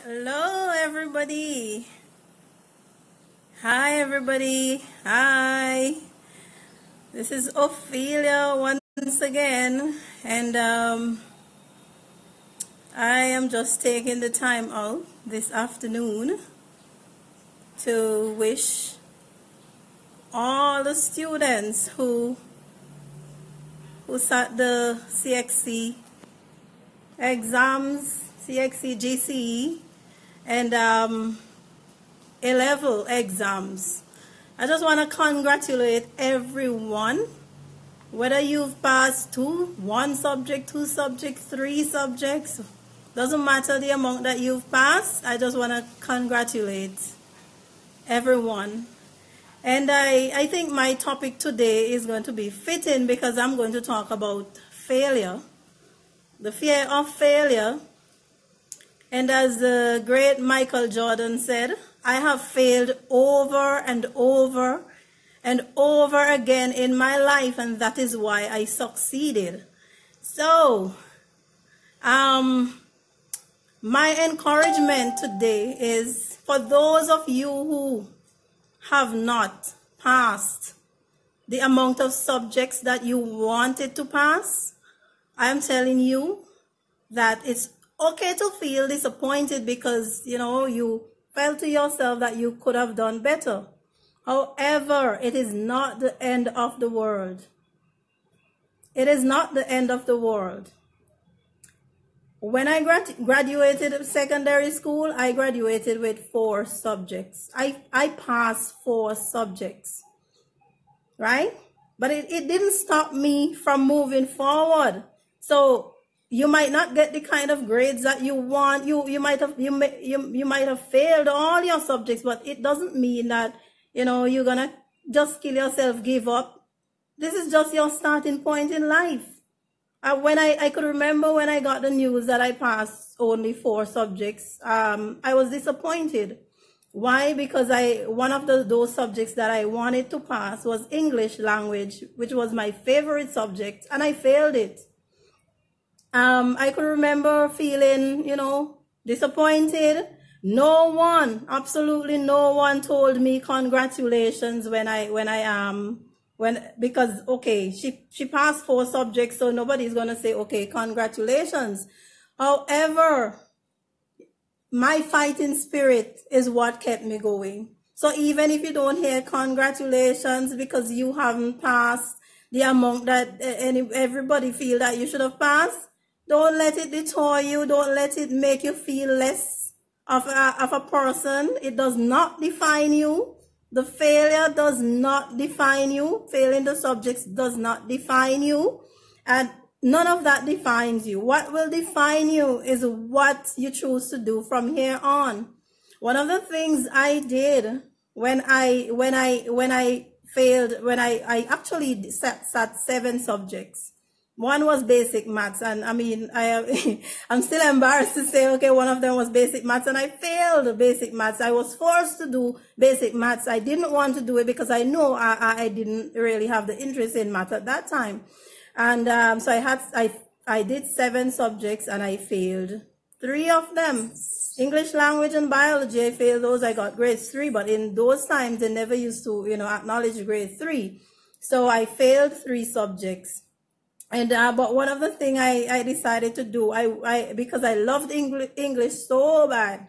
Hello, everybody. Hi, everybody. Hi. This is Ophelia once again, and I am just taking the time out this afternoon to wish all the students who sat the CXC exams, CXC GCE, and A-level exams. I just want to congratulate everyone, whether you've passed one subject, two subjects, three subjects, doesn't matter the amount that you've passed. I just want to congratulate everyone. And I think my topic today is going to be fitting because I'm going to talk about failure, the fear of failure. And as the great Michael Jordan said, I have failed over and over and over again in my life, and that is why I succeeded. So, my encouragement today is for those of you who have not passed the amount of subjects that you wanted to pass. I am telling you that it's okay to feel disappointed because, you felt to yourself that you could have done better. However, it is not the end of the world. It is not the end of the world. When I graduated secondary school, I graduated with 4 subjects. I passed 4 subjects, right? But it didn't stop me from moving forward. So you might not get the kind of grades that you want. You might have failed all your subjects, but it doesn't mean that you're gonna just kill yourself, give up. This is just your starting point in life. When I could remember when I got the news that I passed only 4 subjects, I was disappointed. Why? Because one of those subjects that I wanted to pass was English language, which was my favorite subject, and I failed it. I could remember feeling, disappointed. No one, absolutely no one told me congratulations because okay, she passed 4 subjects, so nobody's gonna say, okay, congratulations. However, my fighting spirit is what kept me going. So even if you don't hear congratulations because you haven't passed the amount that everybody feel that you should have passed, don't let it deter you. Don't let it make you feel less of a person. It does not define you. The failure does not define you. Failing the subjects does not define you. And none of that defines you. What will define you is what you choose to do from here on. One of the things I did when I failed, when I actually sat 7 subjects. One was basic maths, and I mean, I'm still embarrassed to say, okay, one of them was basic maths, and I failed basic maths. I was forced to do basic maths. I didn't want to do it because I know I didn't really have the interest in math at that time. And so I did 7 subjects, and I failed 3 of them. English language and biology, I failed those. I got grade 3, but in those times, they never used to, acknowledge grade 3. So I failed 3 subjects. And but one of the things I decided to do, because I loved English so bad,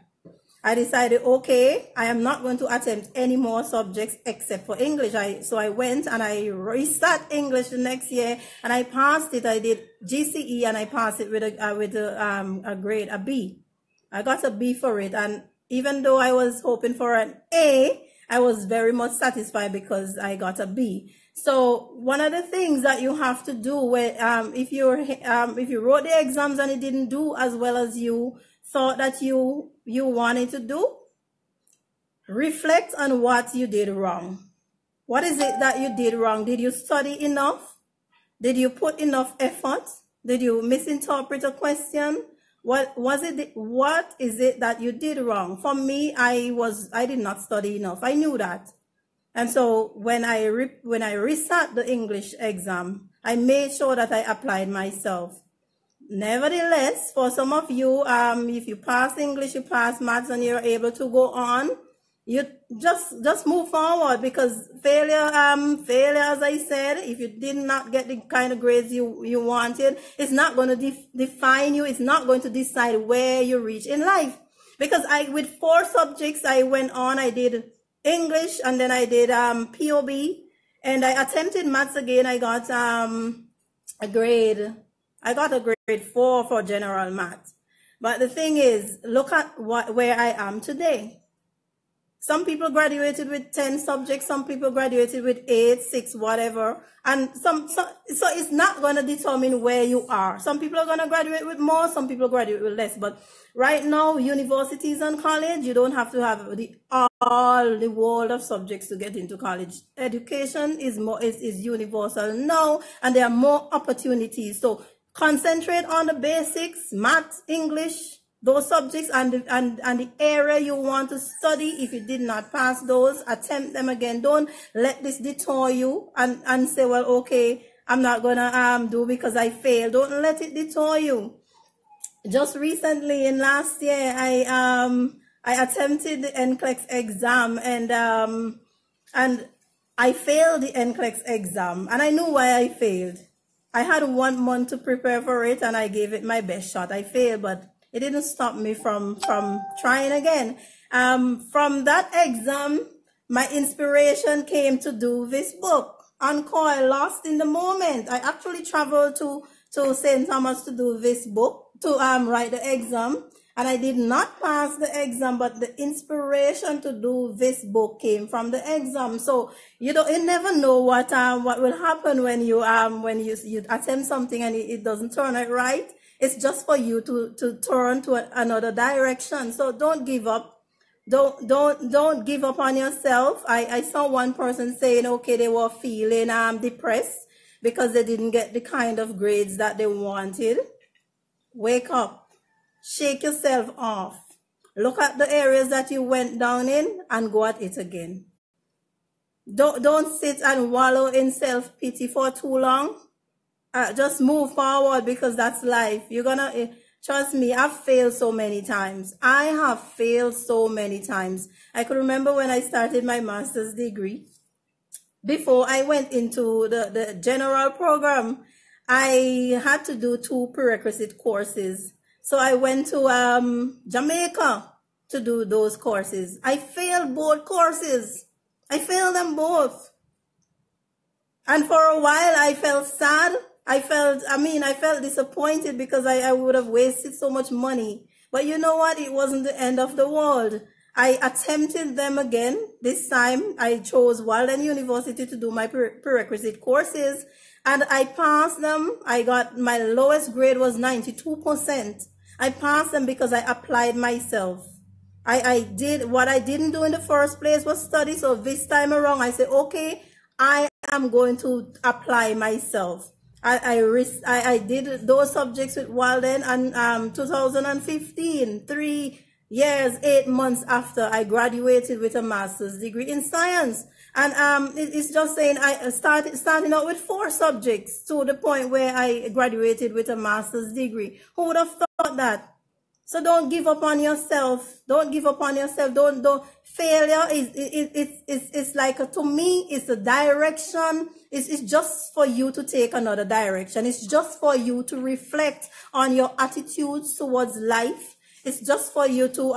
I decided, okay, I am not going to attempt any more subjects except for English. So I went and I resat English the next year, and I passed it. I did GCE, and I passed it with a grade, a B. I got a B for it, and even though I was hoping for an A, I was very much satisfied because I got a B. So one of the things that you have to do if you wrote the exams and it didn't do as well as you thought that you wanted to do, reflect on what you did wrong. What is it that you did wrong? Did you study enough? Did you put enough effort? Did you misinterpret a question? What is it that you did wrong? For me, I did not study enough. I knew that. And so when I resat the English exam, I made sure that I applied myself. Nevertheless, for some of you, if you pass English, you pass maths, and you're able to go on, you just move forward, because failure, as I said, if you did not get the kind of grades you wanted, it's not going to define you. It's not going to decide where you reach in life. Because with 4 subjects, I went on. I did English, and then I did POB, and I attempted maths again. I got a grade 4 for general maths. But the thing is, look at where I am today. Some people graduated with 10 subjects, some people graduated with 8, 6, whatever. And so it's not going to determine where you are. Some people are going to graduate with more, some people graduate with less. But right now, universities and college, you don't have to have all the world of subjects to get into college. Education is universal now, and there are more opportunities. So concentrate on the basics, math, English, those subjects, and the area you want to study. If you did not pass those, attempt them again. Don't let this deter you and say, well, okay, I'm not gonna do because I failed. Don't let it deter you. Just recently, in last year, I attempted the NCLEX exam, and I failed the NCLEX exam, and I knew why I failed. I had 1 month to prepare for it, and I gave it my best shot. I failed, but it didn't stop me from trying again. From that exam, my inspiration came to do this book, Encore, Lost in the Moment. I actually traveled to St. Thomas to do this book, to write the exam. And I did not pass the exam, but the inspiration to do this book came from the exam. So you never know what will happen when you attempt something and it doesn't turn out right. It's just for you to turn to another direction. So don't give up. Don't give up on yourself. I saw one person saying, okay, they were feeling depressed because they didn't get the kind of grades that they wanted. Wake up. Shake yourself off. Look at the areas that you went down in and go at it again. Don't sit and wallow in self-pity for too long. Just move forward, because that's life. You're gonna, trust me, I've failed so many times. I have failed so many times. I could remember when I started my master's degree. Before I went into the general program, I had to do 2 prerequisite courses. So I went to Jamaica to do those courses. I failed both courses. I failed them both. And for a while, I felt sad. I felt disappointed because I would have wasted so much money. But you know what? It wasn't the end of the world. I attempted them again. This time, I chose Walden University to do my prerequisite courses. And I passed them. I got, my lowest grade was 92%. I passed them because I applied myself. I did what I didn't do in the first place was study. So this time around, I said, okay, I am going to apply myself. I did those subjects with Walden, and 2015, 3 years, 8 months after I graduated with a master's degree in science. And it's just saying I starting out with 4 subjects to the point where I graduated with a master's degree. Who would have thought that? So don't give up on yourself. Don't give up on yourself. Don't. Failure is like, to me, it's a direction. It's just for you to take another direction. It's just for you to reflect on your attitudes towards life. It's just for you to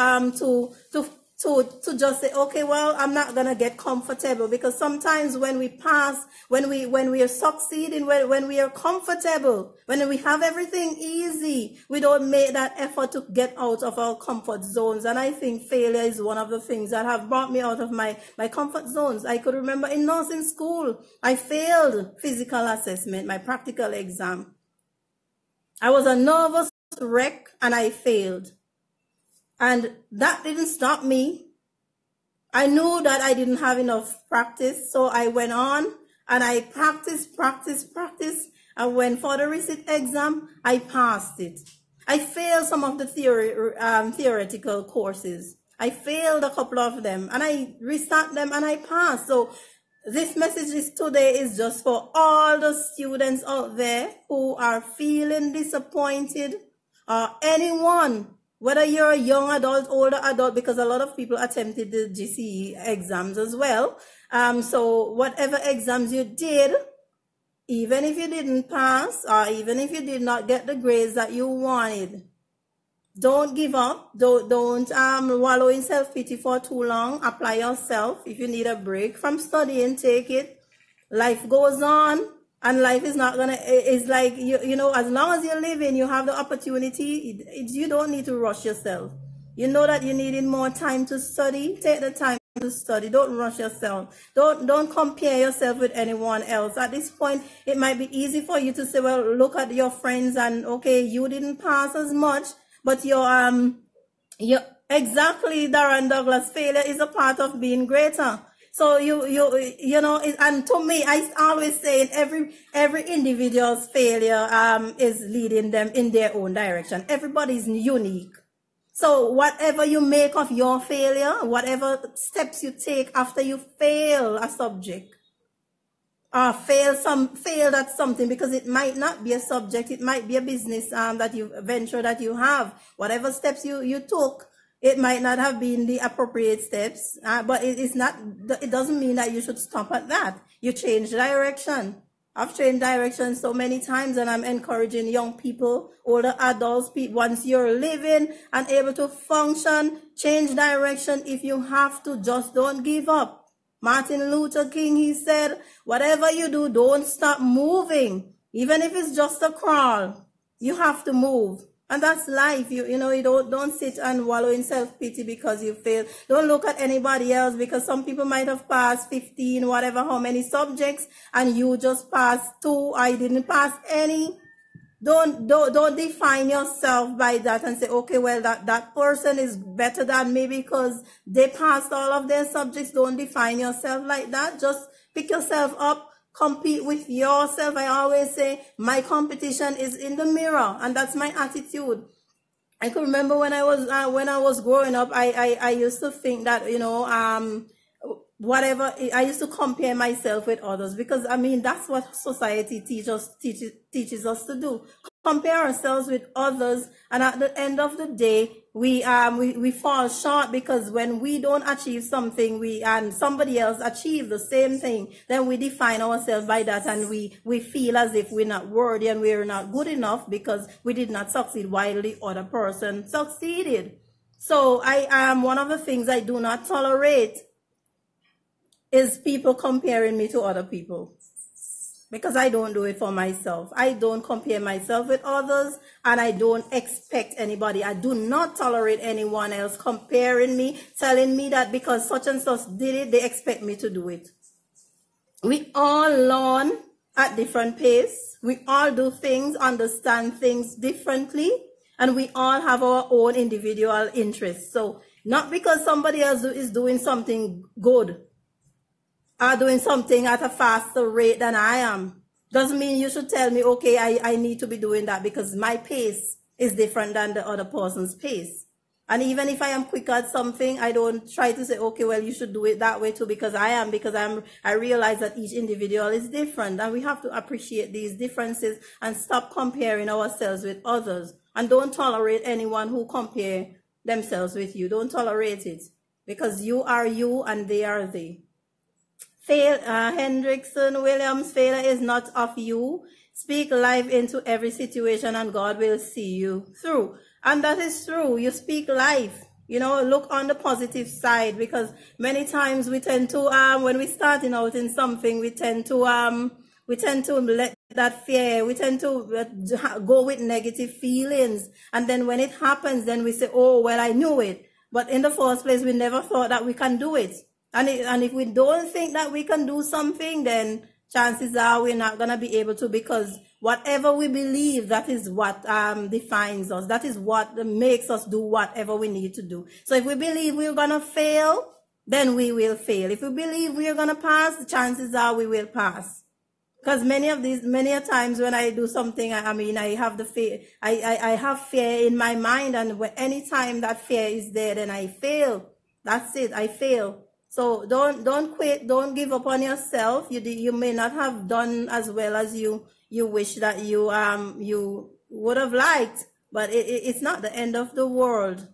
just say, okay, well, I'm not gonna get comfortable, because sometimes when we pass, when we are succeeding, when we are comfortable, when we have everything easy, we don't make that effort to get out of our comfort zones. And I think failure is one of the things that have brought me out of my comfort zones. I could remember in nursing school, I failed physical assessment, my practical exam. I was a nervous wreck and I failed. And that didn't stop me. I knew that I didn't have enough practice, so I went on and I practiced. And when for the recit exam, I passed it. I failed some of the theoretical courses. I failed a couple of them, and I resat them and I passed. So this message today is just for all the students out there who are feeling disappointed, or anyone, whether you're a young adult, older adult, because a lot of people attempted the GCE exams as well. So whatever exams you did, even if you didn't pass, or even if you did not get the grades that you wanted, don't give up. Don't wallow in self-pity for too long. Apply yourself. If you need a break from studying, take it. Life goes on, and life is not gonna, it's like, you know, as long as you're living, you have the opportunity. You don't need to rush yourself. You know that you needed more time to study. Take the time to study. Don't rush yourself. Don't compare yourself with anyone else. At this point, it might be easy for you to say, well, look at your friends, and okay, you didn't pass as much, but your exactly, Darren Douglas, failure is a part of being greater. So you know, and to me, I always say every individual's failure is leading them in their own direction. Everybody's unique. So whatever you make of your failure, whatever steps you take after you fail a subject, or failed at something, because it might not be a subject, it might be a business that you venture that you have. Whatever steps you took, it might not have been the appropriate steps, but it doesn't mean that you should stop at that. You change direction. I've changed direction so many times, and I'm encouraging young people, older adults, once you're living and able to function, change direction if you have to. Just don't give up. Martin Luther King, he said, whatever you do, don't stop moving. Even if it's just a crawl, you have to move. And that's life. You know, you don't sit and wallow in self-pity because you failed. Don't look at anybody else, because some people might have passed 15, whatever, how many subjects, and you just passed 2. I didn't pass any. Don't define yourself by that and say, okay, well, that person is better than me because they passed all of their subjects. Don't define yourself like that. Just pick yourself up, compete with yourself. I always say my competition is in the mirror, and that's my attitude. I can remember when I was growing up, I used to think that, you know, whatever, I used to compare myself with others, because I mean, that's what society teaches us to do. Compare ourselves with others, and at the end of the day, we fall short, because when we don't achieve something, and somebody else achieve the same thing, then we define ourselves by that, and we feel as if we're not worthy and we're not good enough because we did not succeed while the other person succeeded. So one of the things I do not tolerate is people comparing me to other people, because I don't do it for myself. I don't compare myself with others, and I don't expect anybody. I do not tolerate anyone else comparing me, telling me that because such and such did it, they expect me to do it. We all learn at different pace. We all do things, understand things differently, and we all have our own individual interests. So not because somebody else is doing something good, are doing something at a faster rate than I am, doesn't mean you should tell me, okay, I need to be doing that because my pace is different than the other person's pace. And even if I am quick at something, I don't try to say, okay, well, you should do it that way too, because I realize that each individual is different, and we have to appreciate these differences and stop comparing ourselves with others. And don't tolerate anyone who compare themselves with you. Don't tolerate it, because you are you and they are they. Hendrickson Williams, failure is not of you. Speak life into every situation and God will see you through. And that is true. You speak life. You know, look on the positive side, because many times we tend to, when we're starting out in something, we tend to let that fear, we tend to go with negative feelings. And then when it happens, then we say, oh, well, I knew it. But in the first place, we never thought that we can do it. And if we don't think that we can do something, then chances are we're not going to be able to, because whatever we believe, that is what defines us. That is what makes us do whatever we need to do. So if we believe we're going to fail, then we will fail. If we believe we're going to pass, the chances are we will pass. Because many a times when I do something, I have the fear, I have fear in my mind, and any time that fear is there, then I fail. That's it, I fail. So don't quit. Don't give up on yourself. You may not have done as well as you wish that you would have liked, but it's not the end of the world.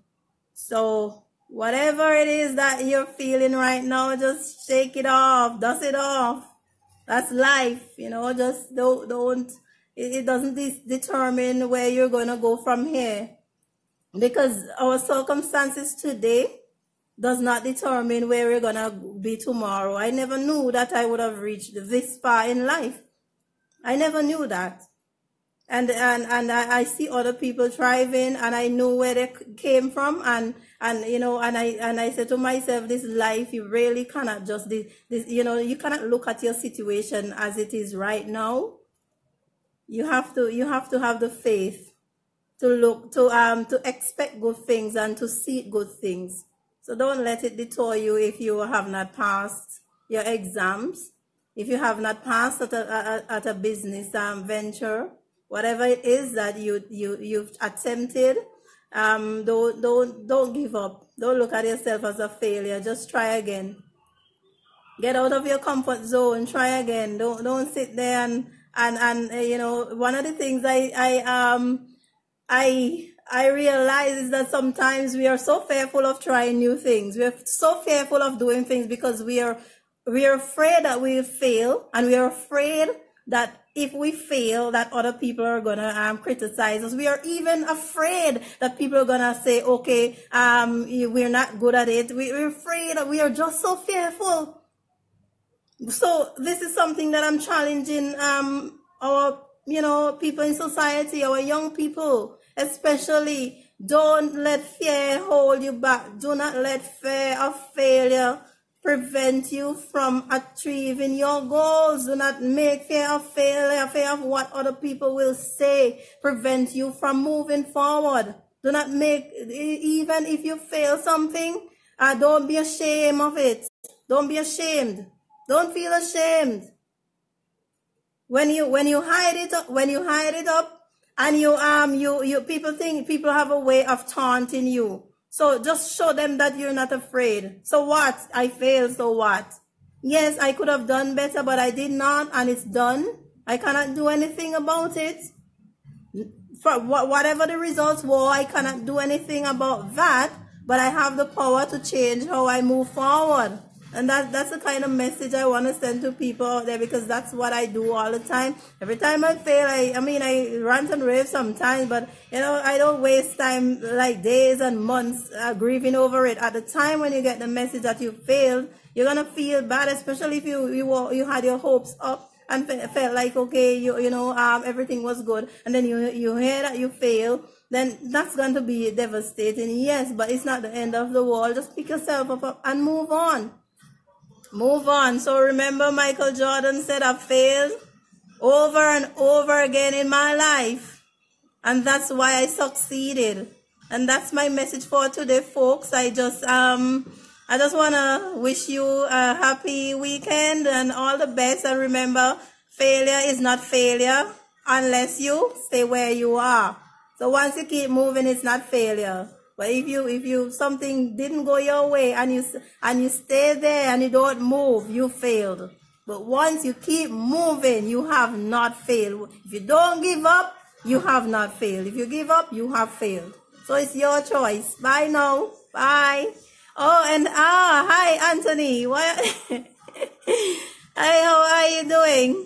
So whatever it is that you're feeling right now, just shake it off, dust it off. That's life, you know. Just don't. It doesn't determine where you're gonna go from here, because our circumstances today does not determine where we're gonna be tomorrow. I never knew that I would have reached this far in life. I never knew that. And I see other people thriving, and I know where they came from, and you know, and I said to myself, this life, you really cannot just this, you know, you cannot look at your situation as it is right now. You have to have the faith to look to expect good things and to see good things. So don't let it deter you if you have not passed your exams, if you have not passed at a business venture, whatever it is that you've attempted. Don't give up. Don't look at yourself as a failure. Just try again. Get out of your comfort zone. Try again. Don't sit there and you know, one of the things I realize is that sometimes we are so fearful of trying new things. We're so fearful of doing things because we are afraid that we will fail, and we are afraid that if we fail, that other people are gonna criticize us. We are even afraid that people are gonna say, okay, we're not good at it. We're afraid. We are just so fearful. So this is something that I'm challenging our, you know, people in society, our young people especially. Don't let fear hold you back. Do not let fear of failure prevent you from achieving your goals. Do not make fear of failure, fear of what other people will say, prevent you from moving forward. Do not make, even if you fail something, don't be ashamed of it. Don't be ashamed. Don't feel ashamed. When you hide it up, and you people have a way of taunting you. So just show them that you're not afraid. So what? I failed, so what? Yes, I could have done better, but I did not, and it's done. I cannot do anything about it. For whatever the results were, I cannot do anything about that, but I have the power to change how I move forward. And that's the kind of message I want to send to people out there, because that's what I do all the time. Every time I fail, I rant and rave sometimes, but you know, I don't waste time like days and months grieving over it. At the time when you get the message that you failed, you're gonna feel bad, especially if you had your hopes up and felt like, okay, you know, everything was good, and then you hear that you fail. Then that's going to be devastating. Yes, but it's not the end of the world. Just pick yourself up and move on. Move on. So remember, Michael Jordan said, I failed over and over again in my life, and that's why I succeeded. And that's my message for today, folks. I just want to wish you a happy weekend and all the best. And remember, failure is not failure unless you stay where you are. So once you keep moving, it's not failure. But if you something didn't go your way and you stay there and you don't move, you failed. But once you keep moving, you have not failed. If you don't give up, you have not failed. If you give up, you have failed. So it's your choice. Bye now. Bye. Oh, and hi Anthony. What? Hi, how are you doing?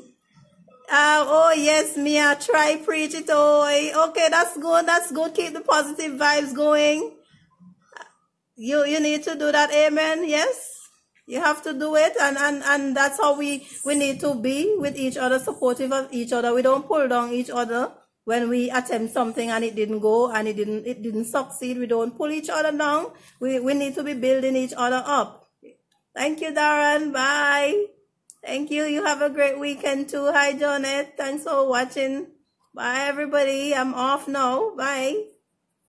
Oh yes, Mia, try preach it. Oh, okay, that's good. That's good. Keep the positive vibes going. You need to do that. Amen. Yes, you have to do it, and that's how we need to be with each other, supportive of each other. We don't pull down each other when we attempt something and it didn't go and it didn't succeed. We don't pull each other down. We need to be building each other up. Thank you, Darren. Bye. Thank you. You have a great weekend too. Hi, Jonette. Thanks for watching. Bye, everybody. I'm off now. Bye.